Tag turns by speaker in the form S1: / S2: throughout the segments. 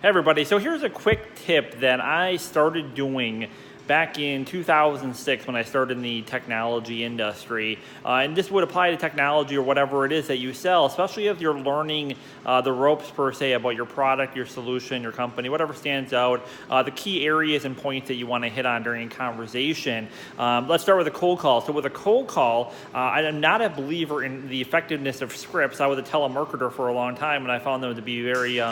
S1: Hey everybody, so here's a quick tip that I started doing back in 2006 when I started in the technology industry. And this would apply to technology or whatever it is that you sell, especially if you're learning the ropes per se about your product, your solution, your company, whatever stands out, the key areas and points that you want to hit on during a conversation. Let's start with a cold call. So with a cold call, I am not a believer in the effectiveness of scripts. I was a telemarketer for a long time and I found them to be very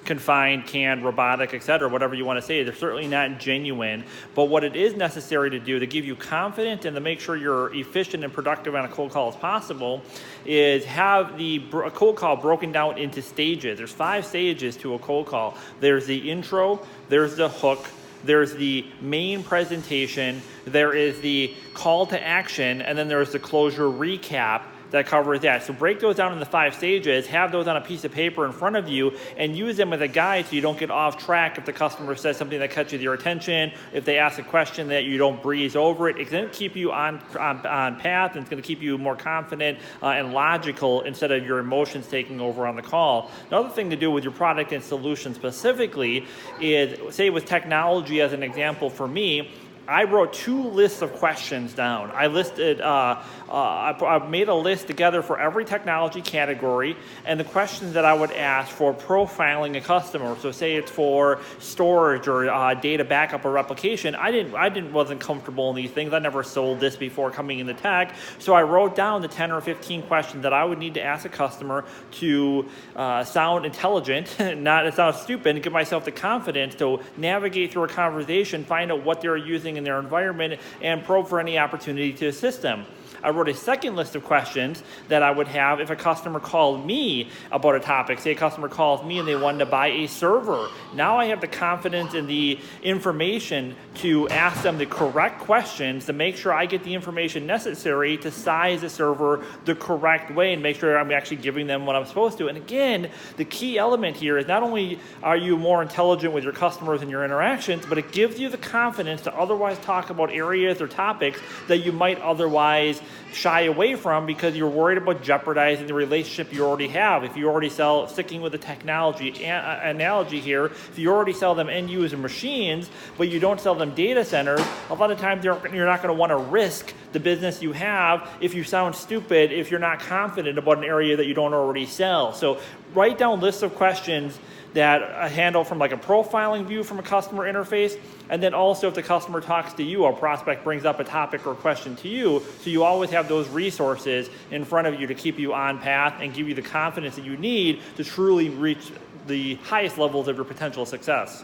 S1: confined, canned, robotic, etc., whatever you want to say. They're certainly not genuine, but what it is necessary to do to give you confidence and to make sure you're efficient and productive on a cold call as possible is have the cold call broken down into stages. There's 5 stages to a cold call. There's the intro, there's the hook, there's the main presentation, there is the call to action, and then there's the closure recap that covers that. So break those down into 5 stages, have those on a piece of paper in front of you, and use them as a guide so you don't get off track if the customer says something that catches your attention, if they ask a question that you don't breeze over it. It's going to keep you on path, and it's going to keep you more confident and logical instead of your emotions taking over on the call. Another thing to do with your product and solution specifically is, say with technology as an example for me, I wrote 2 lists of questions down. I listed, I made a list together for every technology category and the questions that I would ask for profiling a customer. So say it's for storage or data backup or replication. I wasn't comfortable in these things. I never sold this before coming into tech. So I wrote down the 10 or 15 questions that I would need to ask a customer to sound intelligent, not sound stupid, and give myself the confidence to navigate through a conversation, find out what they're using in their environment, and probe for any opportunity to assist them. I wrote a second list of questions that I would have if a customer called me about a topic. Say a customer calls me and they wanted to buy a server. Now I have the confidence and the information to ask them the correct questions to make sure I get the information necessary to size the server the correct way and make sure I'm actually giving them what I'm supposed to. And again, the key element here is not only are you more intelligent with your customers and your interactions, but it gives you the confidence to otherwise talk about areas or topics that you might otherwise shy away from because you're worried about jeopardizing the relationship you already have. If you already sell, sticking with the technology analogy here, if you already sell them end user machines, but you don't sell them data centers, a lot of times you're not going to want to risk the business you have if you sound stupid, if you're not confident about an area that you don't already sell. So write down lists of questions that handle from like a profiling view from a customer interface, and then also if the customer talks to you or prospect brings up a topic or question to you, so you always have those resources in front of you to keep you on path and give you the confidence that you need to truly reach the highest levels of your potential success.